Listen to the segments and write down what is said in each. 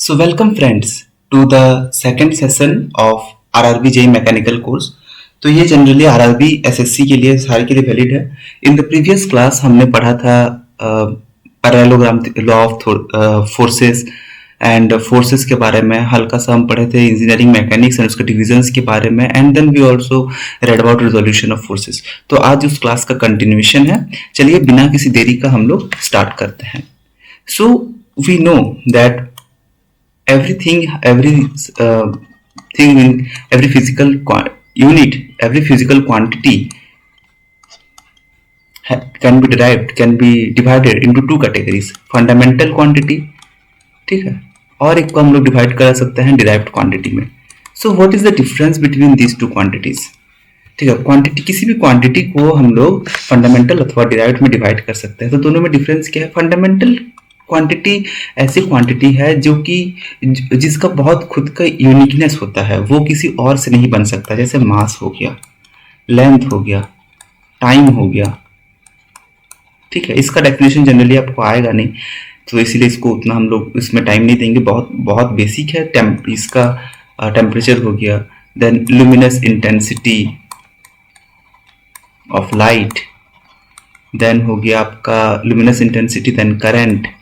So welcome friends to the second session of RRB JEE mechanical course. तो ये generally RRB SSC के लिए सारे के लिए वैलिड है। इन द प्रीवियस क्लास हमने पढ़ा था parallelogram law of forces and forces के बारे में, हल्का सा हम पढ़े थे इंजीनियरिंग मैकेनिक्स एंड उसके डिविजन्स के बारे में, and then we also read about resolution of forces. तो आज उस क्लास का कंटिन्यूएशन है। चलिए बिना किसी देरी का हम लोग स्टार्ट करते हैं। So we know that every physical unit, every physical quantity can be divided into two categories, fundamental quantity, ठीक है, और एक को हम लोग डिवाइड कर सकते हैं डिराइव्ड क्वांटिटी में। So what is the difference between these two quantities? ठीक है, क्वांटिटी, किसी भी क्वांटिटी को हम लोग फंडामेंटल अथवा डिराइव्ड में डिवाइड कर सकते हैं। तो दोनों में डिफरेंस क्या है? फंडामेंटल क्वांटिटी ऐसी क्वांटिटी है जो कि जिसका बहुत खुद का यूनिकनेस होता है, वो किसी और से नहीं बन सकता। जैसे मास हो गया, लेंथ हो गया, टाइम हो गया, ठीक है। इसका डेफिनेशन जनरली आपको आएगा नहीं, तो इसीलिए इसको उतना हम लोग इसमें टाइम नहीं देंगे, बहुत बहुत बेसिक है। इसका टेम्परेचर हो गया, then luminous intensity of light, then हो गया आपका luminous intensity, then current,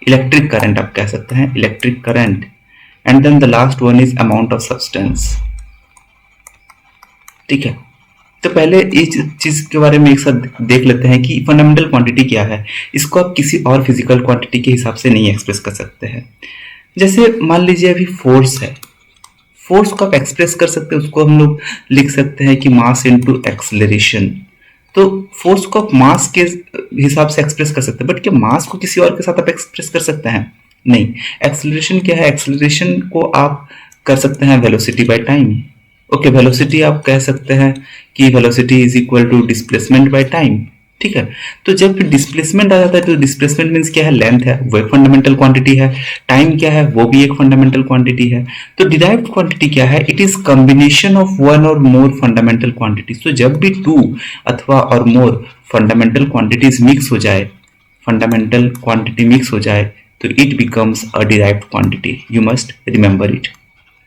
electric current आप कह सकते हैं, electric current, and then the last one is amount of substance, ठीक है। तो पहले इस चीज के बारे में एक साथ देख लेते हैं कि फंडामेंटल क्वांटिटी क्या है। इसको आप किसी और फिजिकल क्वांटिटी के हिसाब से नहीं एक्सप्रेस कर सकते हैं। जैसे मान लीजिए अभी फोर्स है, फोर्स को आप एक्सप्रेस कर सकते हैं, उसको हम लोग लिख सकते हैं कि मास इनटू एक्सेलरेशन। तो फोर्स को आप मास के हिसाब से एक्सप्रेस कर सकते हैं, बट क्या मास को किसी और के साथ आप एक्सप्रेस कर सकते हैं? नहीं। एक्सेलरेशन क्या है? एक्सेलरेशन को आप कर सकते हैं velocity by time. Okay, velocity आप कह सकते हैं कि velocity is equal to displacement by time, ठीक है। तो जब डिस्प्लेसमेंट आ जाता है तो डिस्प्लेसमेंट मीन्स क्या है? लेंथ है, वो एक फंडामेंटल क्वांटिटी है। टाइम क्या है? वो भी एक फंडामेंटल क्वांटिटी है। तो डिराइव्ड क्वांटिटी क्या है? It is combination of one और मोर फंडामेंटल क्वांटिटीज। तो जब भी टू अथवा और मोर फंडामेंटल क्वांटिटीज मिक्स हो जाए, फंडामेंटल क्वांटिटी मिक्स हो जाए, तो it becomes a derived quantity. You must remember it,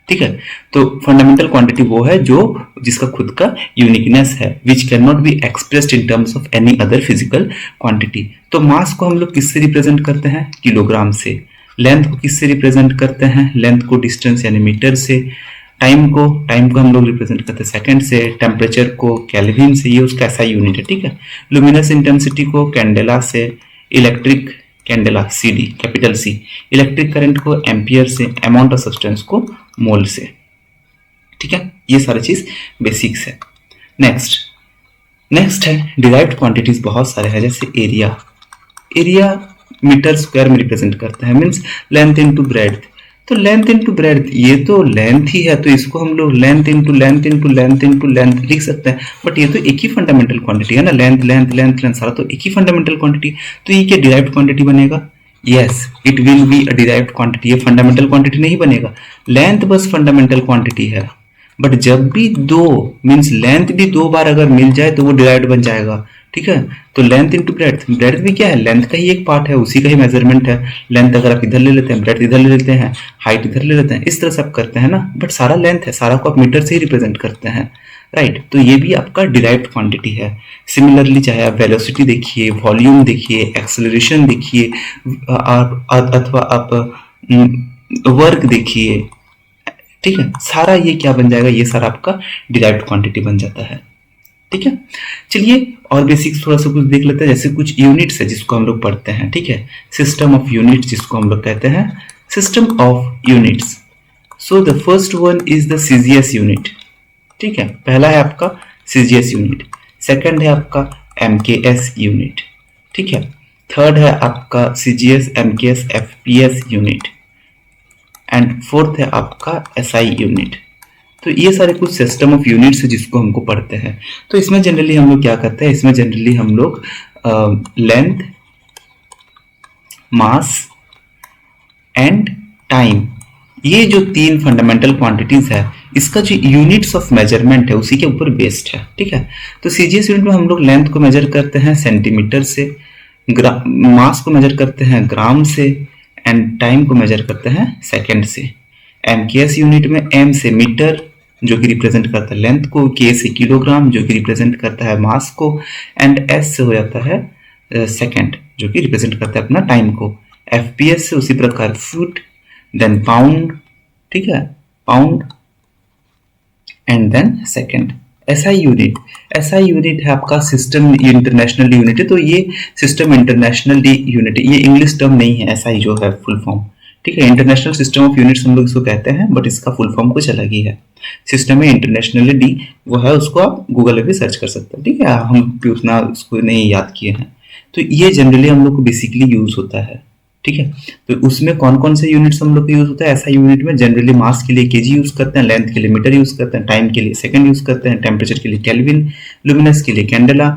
ठीक है। तो फंडामेंटल क्वांटिटी वो है जो जिसका खुद का यूनिकनेस है, which can not be expressed in terms of any other physical quantity. तो मास को हम लोग किससे रिप्रेजेंट करते हैं? किलोग्राम से। लेंथ को किससे रिप्रेजेंट करते हैं? लेंथ को डिस्टेंस यानी मीटर से। टाइम को हम लोग रिप्रेजेंट करते हैं सेकंड से। टेम्परेचर को केल्विन से, ये उसका ऐसा यूनिट है, ठीक है। लुमिनस इंटेंसिटी को कैंडेला से। Electric candela CD, capital C। Electric current को एम्पियर से। अमाउंट ऑफ सब्सटेंस को मोल से, ठीक है। ये सारी चीज बेसिक्स है। नेक्स्ट है डिराइव्ड क्वांटिटीज, बहुत सारे हैं। जैसे एरिया मीटर स्क्वायर में रिप्रेजेंट करता है, मींस लेंथ इनटू ब्रेड्थ। तो लेंथ इनटू ब्रेड्थ, ये तो लेंथ ही है, तो इसको हम लोग length into length into length into length लिख सकते हैं। बट ये तो एक ही फंडामेंटल क्वांटिटी है ना, लेंथ लेंथ लेंथ लेंथ, सारा तो एक ही फंडामेंटल क्वांटिटी। तो ये क्या डिराइव्ड क्वांटिटी बनेगा? Yes, it will be a derived quantity. ये फंडामेंटल क्वांटिटी नहीं बनेगा। लेंथ बस फंडामेंटल क्वांटिटी है, बट जब भी दो मीन्स लेंथ भी दो बार अगर मिल जाए तो वो डिराइव्ड बन जाएगा, ठीक है। तो लेंथ इनटू ब्रेड्थ, ब्रेड्थ भी क्या है? लेंथ का ही एक पार्ट है, उसी का ही मेजरमेंट है। लेंथ अगर आप इधर ले लेते हैं, ब्रेड्थ इधर ले लेते हैं, हाइट इधर ले लेते हैं, इस तरह से आप करते हैं ना, बट सारा लेंथ है, सारा को आप मीटर से ही रिप्रेजेंट करते हैं, राइट। तो ये भी आपका डिराइव्ड क्वांटिटी है। सिमिलरली चाहे आप वेलोसिटी देखिए, वॉल्यूम देखिए, एक्सेलरेशन देखिए, अथवा आप वर्क देखिए, ठीक है, सारा ये क्या बन जाएगा? ये सारा आपका डिराइव्ड क्वांटिटी बन जाता है, ठीक है। चलिए और बेसिक्स थोड़ा सा कुछ देख लेते हैं। जैसे कुछ यूनिट्स है जिसको हम लोग पढ़ते हैं, ठीक है। सिस्टम ऑफ यूनिट्स जिसको हम लोग कहते हैं, system of units. So the first one is the CGS unit, ठीक है। पहला है आपका सीजीएस यूनिट, सेकंड है आपका एमकेएस यूनिट, ठीक है। थर्ड है आपका CGS MKS FPS unit, and fourth है आपका एसआई यूनिट। तो ये सारे कुछ सिस्टम ऑफ यूनिट्स है जिसको हमको पढ़ते हैं। तो इसमें जनरली हम लोग क्या करते हैं? इसमें जनरली हम लोग लेंथ, मास एंड टाइम, ये जो तीन फंडामेंटल क्वांटिटीज है, इसका जो यूनिट्स ऑफ मेजरमेंट है उसी के ऊपर बेस्ड है, ठीक है। तो सीजीएस यूनिट में हम लोग लेंथ को मेजर करते हैं सेंटीमीटर से, मास को मेजर करते हैं ग्राम से, एंड टाइम को मेजर करते हैं सेकेंड से। एंड केएस यूनिट में एम से मीटर जो कि रिप्रेजेंट करता है लेंथ को, के से किलोग्राम जो कि रिप्रेजेंट करता है मास को, एंड एस से हो जाता है सेकेंड जो कि रिप्रेजेंट करता है अपना टाइम को। एफपीएस से उसी प्रकार फुट, देन पाउंड, ठीक है, pound and then second. SI unit है आपका सिस्टम इंटरनेशनल यूनिट है, तो ये सिस्टम इंटरनेशनल यूनिट है, ये इंग्लिश टर्म नहीं है एसआई जो है फुल फॉर्म, ठीक है। इंटरनेशनल सिस्टम ऑफ यूनिट्स हम लोग इसको कहते हैं, बट इसका फुल फॉर्म कुछ अलग ही है। सिस्टम में इंटरनेशनल डी वो है, उसको आप गूगल पे भी सर्च कर सकते हैं, ठीक है। हम भी उतना उसको नहीं याद किए हैं। तो ये जनरली हम लोग को बेसिकली यूज होता है, ठीक है। तो उसमें कौन कौन से यूनिट्स हम लोग को यूज होता है ऐसा यूनिट में? जनरली मास के लिए केजी यूज करते हैं, लेंथ के लिए मीटर यूज करते हैं, टाइम के लिए सेकंड यूज करते हैं, टेम्परेचर के लिए केल्विन, लुमिनस के लिए कैंडेला,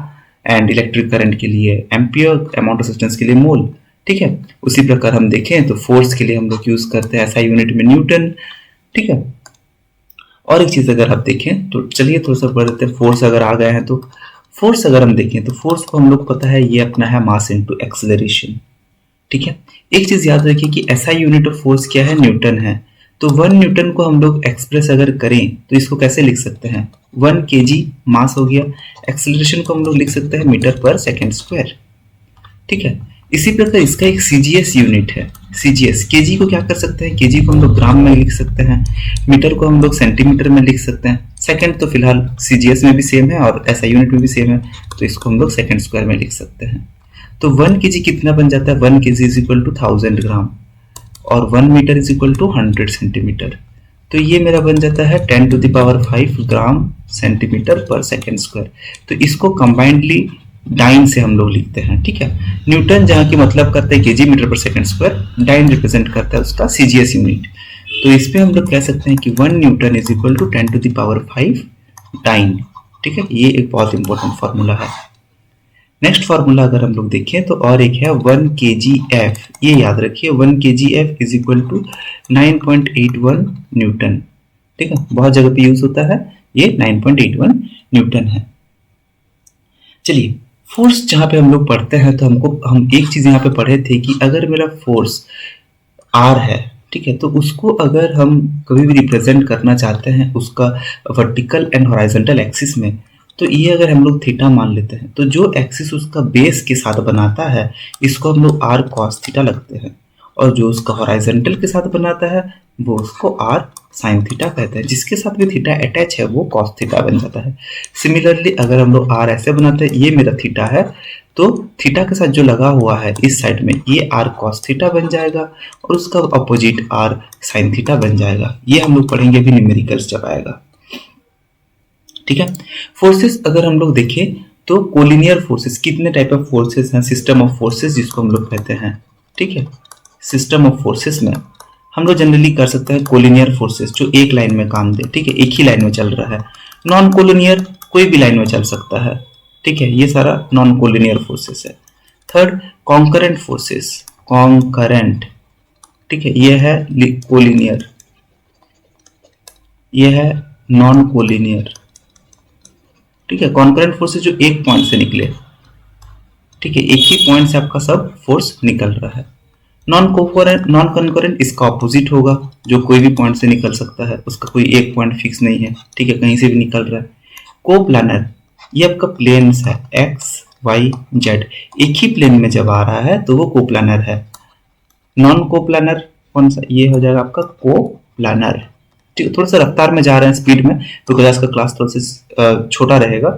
एंड इलेक्ट्रिक करंट के लिए एम्पियर, अमाउंट ऑफ सब्सटेंस के लिए मोल, ठीक है। उसी प्रकार हम देखें तो फोर्स के लिए हम लोग यूज करते हैं ऐसा यूनिट में न्यूटन, ठीक है। और एक चीज अगर आप देखें तो चलिए थोड़ा सा बढ़ देते हैं। फोर्स अगर आ गए हैं तो फोर्स अगर हम देखें तो फोर्स को हम लोग पता है ये अपना है मास इनटू एक्सेलरेशन, ठीक है। एक चीज याद रखिए कि ऐसा यूनिट ऑफ फोर्स क्या है? न्यूटन है। तो 1 न्यूटन को हम लोग एक्सप्रेस अगर करें तो इसको कैसे लिख सकते हैं? 1 केजी मास हो गया, एक्सेलरेशन को हम लोग लिख सकते हैं मीटर पर सेकेंड स्क्वायर, ठीक है। इसी प्रकार इसका एक सीजीएस यूनिट है, सीजीएस। केजी को क्या कर सकते हैं? केजी को हम लोग ग्राम में लिख सकते हैं, मीटर को हम लोग सेंटीमीटर में लिख सकते हैं, सेकंड तो फिलहाल सीजीएस में भी सेम है और ऐसा यूनिट में भी सेम है, तो इसको हम लोग सेकंड स्क्वायर में लिख सकते हैं। तो 1 केजी कितना बन जाता है? 1 kg is equal to 1000 gram और 1 metre is equal to 100 centimetre. तो ये मेरा बन जाता है 10 to the power 5 gram centimetre per second square. तो इसको कंबाइंडली डाइन से हम लोग लिखते हैं, ठीक है। न्यूटन जहाँ की मतलब करते हैं केजी मीटर पर सेकेंड स्क्वायर, डाइन रिप्रेजेंट करता है उसका सीजीएस यूनिट। तो इस पे हम लोग कह सकते हैं कि 1 newton is equal to 10 to the power 5 dyne, ठीक है। ये एक बहुत इंपॉर्टेंट फार्मूला है। नेक्स्ट फार्मूला अगर हम लोग देखें तो और एक है 1 kgf, ये याद रखिए 1 kgf is equal to 9.81 newton, ठीक है। बहुत जगह पे यूज होता है, ये 9.81 न्यूटन है। चलिए फोर्स जहां पे हम लोग पढ़ते हैं तो हम एक चीज यहाँ पे पढ़े थे कि अगर मेरा फोर्स R है, ठीक है, तो उसको अगर हम कभी भी रिप्रेजेंट करना चाहते हैं उसका वर्टिकल एंड हॉरिजॉन्टल एक्सिस में, तो ये अगर हम लोग थीटा मान लेते हैं तो जो एक्सिस उसका बेस के साथ बनाता है इसको हम लोग r cos थीटा लगते हैं, और जो उसका हॉरिजॉन्टल के साथ बनाता है वो उसको r sin थीटा कहते हैं। जिसके साथ भी थीटा अटैच है वो cos थीटा बन जाता है। सिमिलरली अगर हम लोग r ऐसे बनाते हैं, ये मेरा थीटा है, तो थीटा के साथ जो लगा हुआ है इस साइड में ये r cos थीटा बन जाएगा और उसका अपोजिट r sin थीटा बन जाएगा। ये हम लोग पढ़ेंगे अभी न्यूमेरिकल्स जब आएगा, ठीक है। फोर्सेस अगर हम लोग देखें तो कोलिनियर फोर्सेस, कितने टाइप ऑफ फोर्सेस हैं? सिस्टम ऑफ फोर्सेस जिसको हम लोग कहते हैं, ठीक है। सिस्टम ऑफ फोर्सेस में हम लोग जनरली कर सकते हैं कोलिनियर फोर्सेस जो एक लाइन में काम दे, ठीक है, एक ही लाइन में चल रहा है। नॉन कोलिनियर कोई भी लाइन में चल सकता है, ठीक है, ये सारा नॉन कोलिनियर फोर्सेस है। थर्ड कॉन्करेंट फोर्सेस, कॉन्करेंट, ठीक है, ये है कोलिनियर, ये है नॉन कोलिनियर, ठीक है। कॉन्करेंट फोर्सेस जो एक पॉइंट से निकले, ठीक है, एक ही पॉइंट से आपका सब फोर्स निकल रहा है। नॉन कॉन्करेंट इसका ऑपोजिट होगा, जो कोई भी पॉइंट से निकल सकता है, उसका कोई एक पॉइंट फिक्स नहीं है, ठीक है, कहीं से भी निकल रहा है। कोप्लानर, ये आपका प्लेन्स है एक्स वाई जेड, एक ही प्लेन में जब आ रहा है तो वो कोप्लानर है। नॉन कोप्लानर कौन सा? ये हो जाएगा आपका कोप्लानर, ठीक है। थोड़ा सा रफ्तार में जा रहे हैं स्पीड में, तो क्लास का क्लास थोड़ा सा छोटा रहेगा,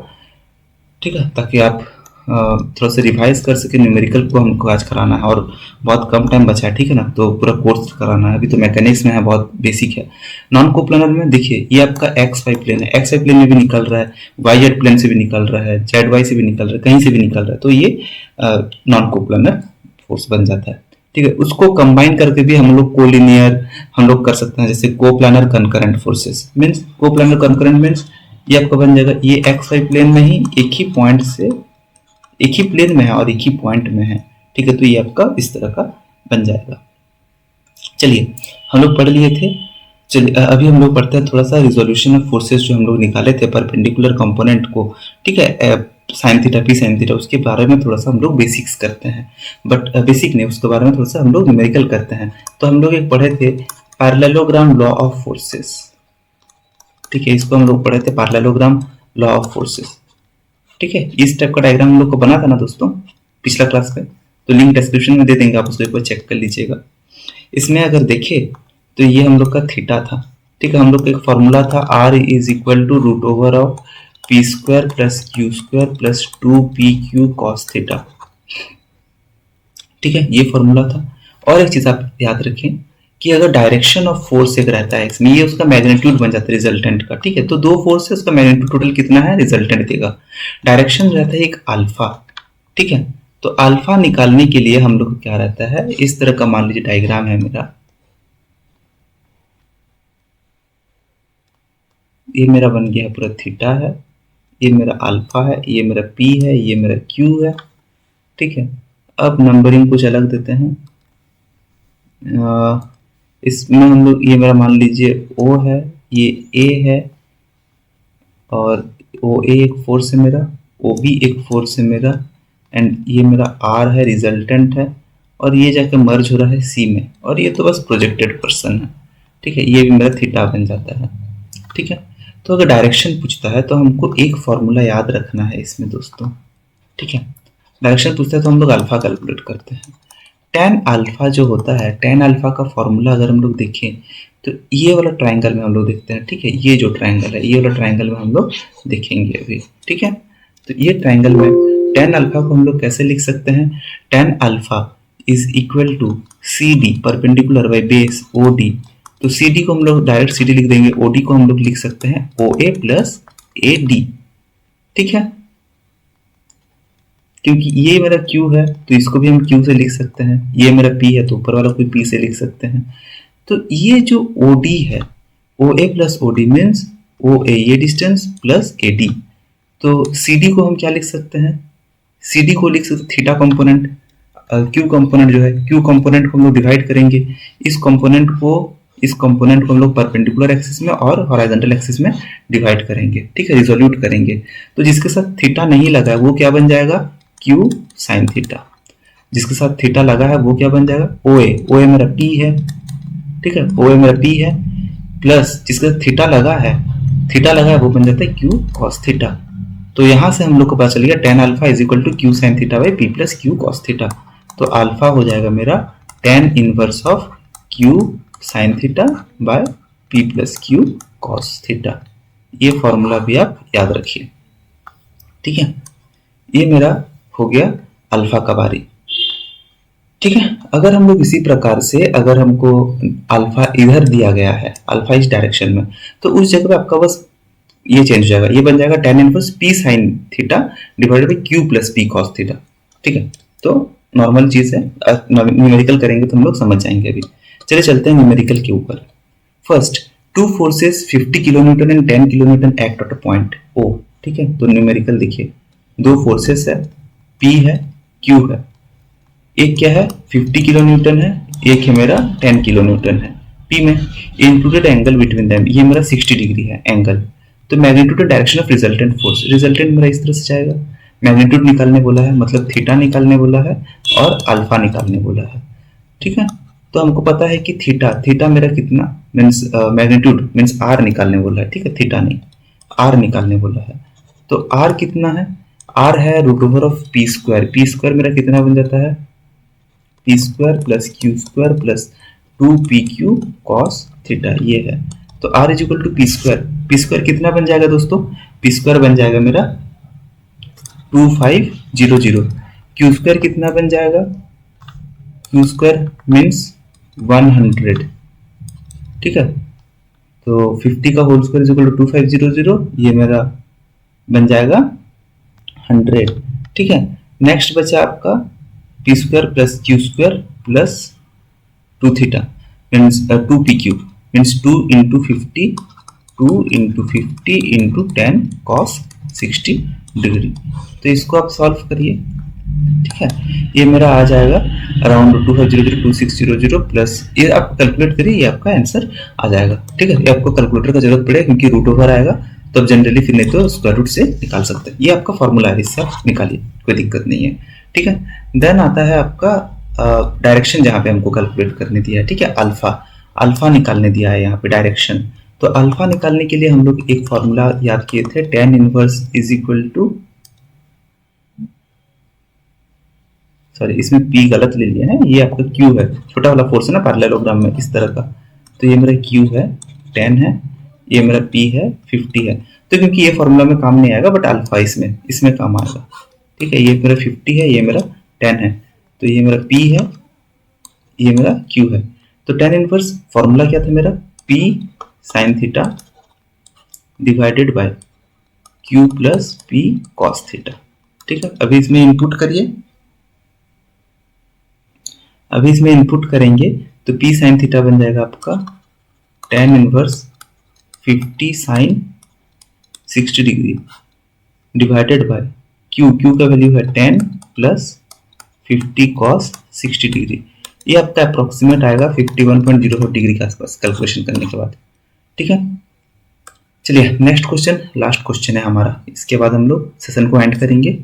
ठीक है, ताकि आप थोड़ा सा रिवाइज कर सके। न्यूमेरिकल को हमको आज कराना है और बहुत कम टाइम बचा है, ठीक है ना, तो पूरा कोर्स कराना है। अभी तो मैकेनिक्स में है, बहुत बेसिक है। नॉन कोप्लानर में देखिए ये आपका एक्स वाई प्लेन है, एक्स वाई प्लेन में भी निकल रहा है, वाई जेड प्लेन से भी निकल रहा है, जेड वाई से भी निकल रहा है, कहीं से भी निकल रहा है, तो ये नॉन कोप्लानर फोर्स बन जाता है, ठीक है। उसको कंबाइन करके भी हम लोग कोलिनियर हम लोग कर सकते हैं, जैसे coplanar concurrent forces means, coplanar concurrent means ये आपका बन जाएगा, ये एक्स वाई प्लेन में ही एक ही पॉइंट से, एक ही प्लेन में है और एक ही पॉइंट में है, ठीक है, तो ये आपका इस तरह का बन जाएगा। चलिए हम लोग पढ़ लिए थे। चलिए अभी हम लोग पढ़ते हैं थोड़ा सा रिजोल्यूशन ऑफ फोर्सेस जो हम लोग निकाले थे परपेंडिकुलर कंपोनेंट को, ठीक है। Sine theta P sine theta, उसके बारे में थोड़ा सा हम लोग बेसिक्स करते हैं, बट बेसिक नहीं, उसके बारे में थोड़ा सा हम लोग न्यूमेरिकल करते हैं। तो हम लोग एक पढ़े थे पैरेललोग्राम लॉ ऑफ फोर्सेस, ठीक है, इसको हम लोग पढ़े थे पैरेललोग्राम लॉ ऑफ फोर्सेस, ठीक है। इस टाइप का डायग्राम हम लोग को बना था ना दोस्तों पिछला क्लास का, तो लिंक डिस्क्रिप्शन में दे देंगे, आप उसको एक बार चेक कर लीजिएगा। इसमें अगर देखें तो ये हम लोग का थीटा था, ठीक है। हम लोग का एक फॉर्मूला था R is equal to root over of P square plus Q square plus 2pq cos theta, ठीक है, ये फॉर्मूला था। और एक चीज आप याद रखें कि अगर डायरेक्शन ऑफ फोर्स एक रहता है इसमें, ये उसका मैग्नीट्यूड बन जाता है रिजल्टेंट का, ठीक है। तो दो फोर्स है, उसका मैग्नीट्यूड टोटल कितना है, रिजल्टेंट देगा। डायरेक्शन रहता है एक अल्फा, ठीक है। तो अल्फा निकालने के लिए हम लोग क्या रहता है, इस तरह का मान लीजिए डायग्राम है मेरा, ये मेरा बन गया है पूरा थीटा है, ये मेरा अल्फा है, ये मेरा पी है, ये मेरा क्यू है, ठीक है। अब नंबरिंग कुछ अलग देते हैं, इसमें हम लोग, ये मेरा मान लीजिए ओ है, ये ए है, और ओ ए एक फोर्स है मेरा, ओ बी एक फोर्स है मेरा, एंड ये मेरा आर है, रिजल्टेंट है, और ये जाके मर्ज हो रहा है सी में, और ये तो बस प्रोजेक्टेड पर्सन है, ठीक है। ये भी मेरा थीटा बन जाता है, ठीक है। तो अगर डायरेक्शन पूछता है तो हमको एक फॉर्मूला याद रखना है इसमें दोस्तों, ठीक है। डायरेक्शन पूछता है तो हम लोग अल्फा कैलकुलेट करते हैं। टेन अल्फा जो होता है, टेन अल्फा का फॉर्मूला अगर हम लोग देखें तो ये वाला ट्राइंगल में हम लोग देखते हैं, ठीक है। ये जो ट्राइंगल है, ये वाला ट्राइंगल में हम लोग देखेंगे अभी, ठीक है। तो ये ट्राइंगल में टेन अल्फा को हम लोग कैसे लिख सकते हैं, tan alpha is equal to C D perpendicular by base O D. तो सी डी को हम लोग डायरेक्ट सी डी लिख देंगे, ओ डी को हम लोग लिख सकते हैं ओ ए प्लस ए डी, ठीक है। क्योंकि ये मेरा Q है तो इसको भी हम Q से लिख सकते हैं, ये मेरा P है तो ऊपर वाला को P से लिख सकते हैं। तो ये जो OD है, OA plus OD means OA ये डिस्टेंस प्लस AD। तो CD को हम क्या लिख सकते हैं, CD को लिख सकते थीटा कंपोनेंट, Q कंपोनेंट जो है, Q कंपोनेंट को हम लोग डिवाइड करेंगे, इस कंपोनेंट को हम लोग परपेंडिकुलर एक्सिस में और हॉरिजॉन्टल एक्सिस में डिवाइड करेंगे, ठीक है, रिजोल्यूट करेंगे। तो जिसके साथ थीटा नहीं लगा है वो क्या बन जाएगा, Q साइन थीटा। जिसके साथ थीटा लगा है वो क्या बन जाएगा, OA मेरा P है, ठीक है, OA मेरा P है, प्लस जिसके साथ थीटा लगा है वो बन जाता है Q cos थीटा। तो यहां से हम लोग को पता चल गया tan alpha is equal to Q sine theta by P plus Q cos theta. तो अल्फा हो जाएगा मेरा tan inverse of Q sine theta by P plus Q cos theta. ये फॉर्मूला भी आप याद रखिए, ठीक है। ये मेरा हो गया अल्फा का बारी, ठीक है। अगर हम लोग इसी प्रकार से, अगर हमको अल्फा इधर दिया गया है, अल्फा इस डायरेक्शन में, तो उस जगह पे आपका बस ये चेंज हो जाएगा, ये बन जाएगा tan inverse P sine theta divided by Q plus P cos theta, ठीक है। तो नॉर्मल चीज है, न्यूमेरिकल करेंगे तो हम लोग समझ जाएंगे अभी। चलिए चलते हैं न्यूमेरिकल के ऊपर। First, two forces 50 kilonewton and 10 kilonewton act at a point O, ठीक है। तो न्यूमेरिकल देखिए, दो फोर्सेस है, P है, Q है, एक क्या है 50 किलो न्यूटन है, एक है मेरा 10 किलो न्यूटन है। P में इंक्लूडेड एंगल बिटवीन देम, ये मेरा 60 डिग्री है एंगल। तो magnitude direction of resultant force, resultant मेरा इस तरह से जाएगा, मैग्नीट्यूड निकालने बोला है, मतलब थीटा निकालने बोला है और अल्फा निकालने बोला है, ठीक है। तो हमको पता है कि थीटा मेरा कितना मीन्स मैग्नीट्यूड मीन्स R निकालने बोला है, ठीक है, थीटा नहीं R निकालने बोला है। तो R कितना है, R है root over of P square मेरा कितना बन जाता है, P square plus Q square plus 2pq cos theta, ये है। तो R is equal to P square कितना बन जाएगा दोस्तों, P स्क्वायर बन जाएगा मेरा 2500, Q स्क्वायर कितना बन जाएगा, Q स्क्वायर मीन्स 100, ठीक है। तो 50 का whole square is equal to 2500, ये मेरा बन जाएगा 100, ठीक है। नेक्स्ट बचा आपका P square plus Q square plus 2 theta means 2pq means 2 into 50 into 10 cos 60 degree. तो इसको आप सॉल्व करिए, ठीक है। ये मेरा आ जाएगा अराउंड 2500 प्लस, ये आप कैलकुलेट करिए, ये आपका आंसर आ जाएगा, ठीक है। ये आपको कैलकुलेटर का जरूरत पड़ेगा क्योंकि रूट ओवर आएगा तो अब जनरली फिर नहीं तो स्क्वायर रूट से निकाल सकते हैं। ये आपका फॉर्मूला है, इससे आप निकालिए, कोई दिक्कत नहीं है। ठीक है, देन आता है आपका डायरेक्शन जहाँ पे हमको कैलकुलेट करने दिया है। ठीक है, अल्फा अल्फा निकालने दिया है यहाँ पे डायरेक्शन। तो अल्फा निकालने के लिए हम लोग एक फॉर्मूला याद किए थे, tan inverse is equal to, sorry इसमें p गलत ले लिया है, ये आपका q है, छोटा वाला फोर्स है ना पैरेललोग्राम में इस तरह का, तो ये मेरा q है, 10 है, ये मेरा p है, 50 है। तो क्योंकि ये फॉर्मूला में काम नहीं आएगा, बट अल्फा इसमें काम आएगा। ठीक है, ये मेरा 50 है, ये मेरा 10 है, तो ये मेरा p है, ये मेरा q है। तो tan इनवर्स फॉर्मूला क्या था मेरा, p sin theta divided by q plus p cos theta. ठीक है, अभी इसमें इनपुट करिए, अभी इसमें इनपुट करेंगे तो p sin थीटा बन जाएगा आपका tan inverse 50 sin 60 degree divided by q का वैल्यू है 10 प्लस 50 cos 60 डिग्री। ये आपका अप्रोक्सीमेट आएगा 51.04 डिग्री के आसपास कैलकुलेशन करने के बाद। ठीक है, चलिए नेक्स्ट क्वेश्चन, लास्ट क्वेश्चन है हमारा, इसके बाद हम लोग सेशन को एंड करेंगे।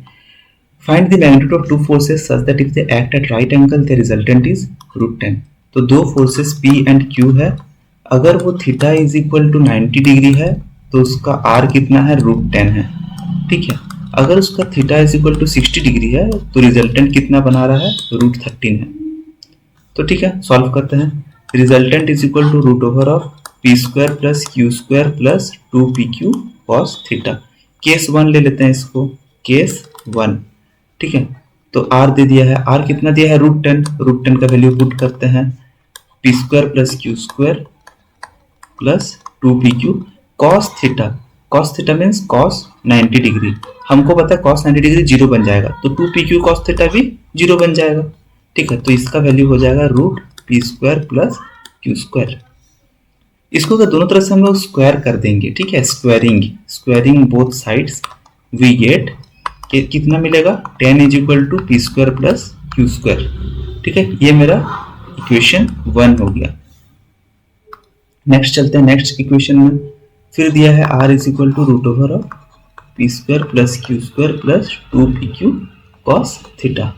Find the magnitude of two forces such that if they act at right angle, the resultant is √10। तो दो फोर्सेस P एंड Q है, अगर वो theta is equal to 90 degree है तो उसका R कितना है, √10 है। ठीक है, अगर उसका theta is equal to 60 degree है तो रिजल्टेंट कितना बना रहा है, √13 है। तो ठीक है, सॉल्व करते हैं। रिजल्टेंट इज इक्वल टू √ओवर of p square plus q square plus 2pq cos theta. Case 1 ले लेते हैं इसको, केस 1। ठीक है, तो r दे दिया है, r कितना दिया है, √10 का वैल्यू पुट करते हैं, p square plus q square plus 2pq cos theta means cos 90 degree, हमको पता है cos 90 डिग्री 0 बन जाएगा, तो 2pq cos थीटा भी 0 बन जाएगा। ठीक है, तो इसका वैल्यू हो जाएगा √p square plus q square. इसको अगर दोनों तरफ से हम लोग स्क्वायर कर देंगे, ठीक है, squaring both sides, we get कितना मिलेगा, 10 is equal to P square plus Q square. ठीक है, ये मेरा इक्वेशन 1 हो गया। नेक्स्ट चलते हैं नेक्स्ट इक्वेशन में, फिर दिया है r इज इक्वल टू √ओवर of P square plus Q square plus 2pq cos theta.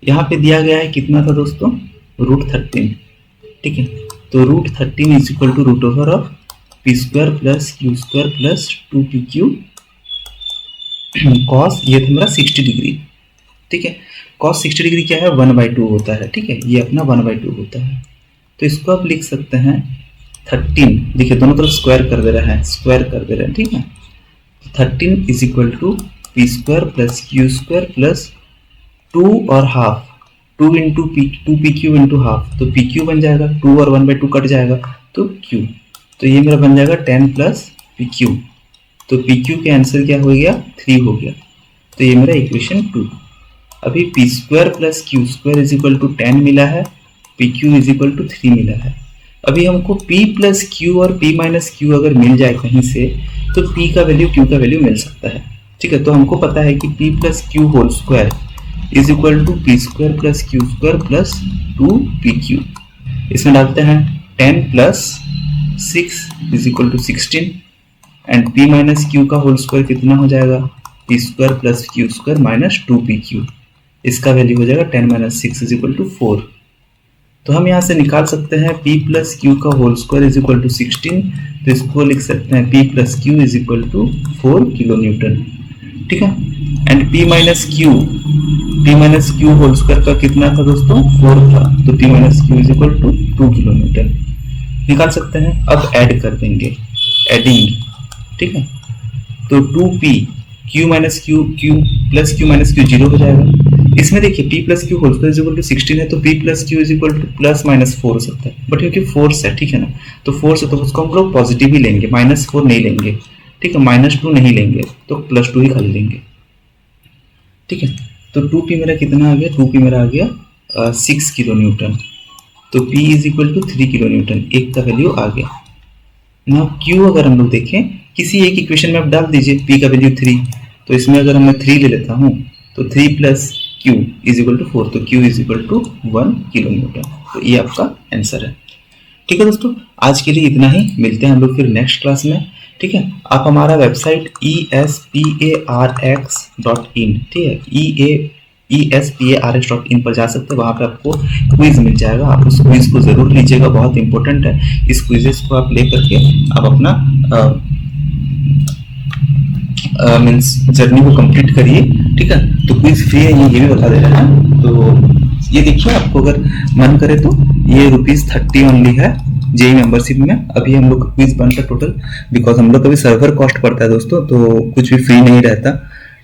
यहाँ पे दिया गया है कितना था दोस्तों, √13। ठीक है, तो √13 इज इक्वल टू √ओवर of P square plus Q square plus 2pq cos, ये था मेरा 60 डिग्री। ठीक है, cos 60 डिग्री क्या है, 1/2 होता है। ठीक है, ये अपना 1/2 होता है, तो इसको आप लिख सकते हैं 13। देखिए दोनों तरफ स्क्वायर कर दे रहे हैं, ठीक है, 13 is equal to P square plus Q square plus 2 और half, 2 into P Q into half, तो पी क्यू बन जाएगा, 2 और 1/2 कट जाएगा तो क्यू, तो ये मेरा बन जाएगा 10 प्लस पी क्यू, तो पी क्यू के आंसर क्या हो गया, 3 हो गया। तो ये मेरा इक्वेशन 2। अभी P square plus Q square is equal to 10 मिला है, P Q is equal to 3 मिला है। अभी हमको p प्लस क्यू और p माइनस क्यू अगर मिल जाए कहीं से, तो p का वैल्यू q का वैल्यू मिल सकता है। ठीक है, तो हमको पता है कि p plus Q whole square is equal to P square plus Q square plus 2pq। इसमें डालते हैं 10 plus 6 is equal to 16 and p minus Q का होल स्क्वायर कितना हो जाएगा, p square plus Q square minus 2pq। इसका value हो जाएगा 10 माइनस 6 इज इक्वल टू 4। तो हम यहाँ से निकाल सकते हैं p प्लस क्यू का whole square is equal to 16, तो इसको लिख सकते हैं p plus Q is equal to 4 kilo newton. ठीक है, and p minus Q whole square का कितना था दोस्तों, 4 था, तो p minus Q is equal to 2 kilo newton निकाल सकते हैं। अब ऐड कर देंगे, एडिंग। ठीक है, तो 2p q minus Q plus Q minus Q 0 हो जाएगा। इसमें देखिए p plus Q whole square is equal to 16 है, तो p plus Q is equal to plus minus 4 हो सकता है, बट क्योंकि फोर्स है, ठीक है ना, तो फोर्स है तो उसको हम लोग पॉजिटिव ही लेंगे, -4 नहीं लेंगे। ठीक है, -2 नहीं लेंगे, तो +2 ही खाली लेंगे। ठीक है, तो 2p मेरा कितना आ गया, 2p मेरा आ गया 6 किलो न्यूटन, तो p is equal to 3 kilo newton, एक का वैल्यू आ गया। नाउ q अगर हम लोग देखें, किसी एक इक्वेशन में आप डाल दीजिए p का वैल्यू 3, तो इसमें अगर मैं 3 ले लेता हूँ तो 3 plus q is equal to 4, तो q is equal to 1 kilo newton. तो ये आपका आंसर है। ठीक है दोस्तों, आज के लिए इतना ही, मिलते हैं हम लोग फिर नेक्स्ट क्लास में। ठीक है, आप हमारा वेबसाइट esparx.in, ठीक है, esparx.in पर जा सकते हैं, वहाँ पे आपको क्विज मिल जाएगा, आप उस क्विज को जरूर लीजिएगा, बहुत इंपॉर्टेंट है। इस क्विजेस को आप ले करके आप अपना मीन्स जर्नी को कंप्लीट करिए। ठीक है, तो क्विज फ्री है, ये भी बता दे रहे हैं। तो ये देखिए, आपको अगर मन करे तो ये ₹30 ओनली है जेई मेंबरशिप में। अभी हम लोग का क्विज बनता है टोटल, बिकॉज हम लोग का भी सर्वर कॉस्ट पड़ता है दोस्तों, तो कुछ भी फ्री नहीं रहता।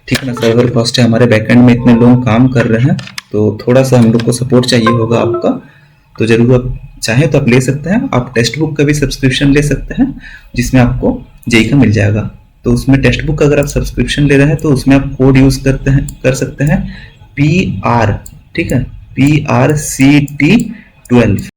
ठीक है ना, सर्वर कॉस्ट है, हमारे बैकएंड में इतने लोग काम कर रहे हैं, तो थोड़ा सा हम लोग को सपोर्ट चाहिए होगा आपका, तो जरूर आप चाहें तो आप ले सकते हैं। आप टेक्स्ट बुक का भी सब्सक्रिप्शन ले सकते हैं, जिसमें आपको जेई का मिल जाएगा। तो उसमें टेक्स्ट बुक का अगर आप सब्सक्रिप्शन ले रहे हैं तो उसमें आप कोड यूज कर सकते हैं PR, ठीक है, PRCT12।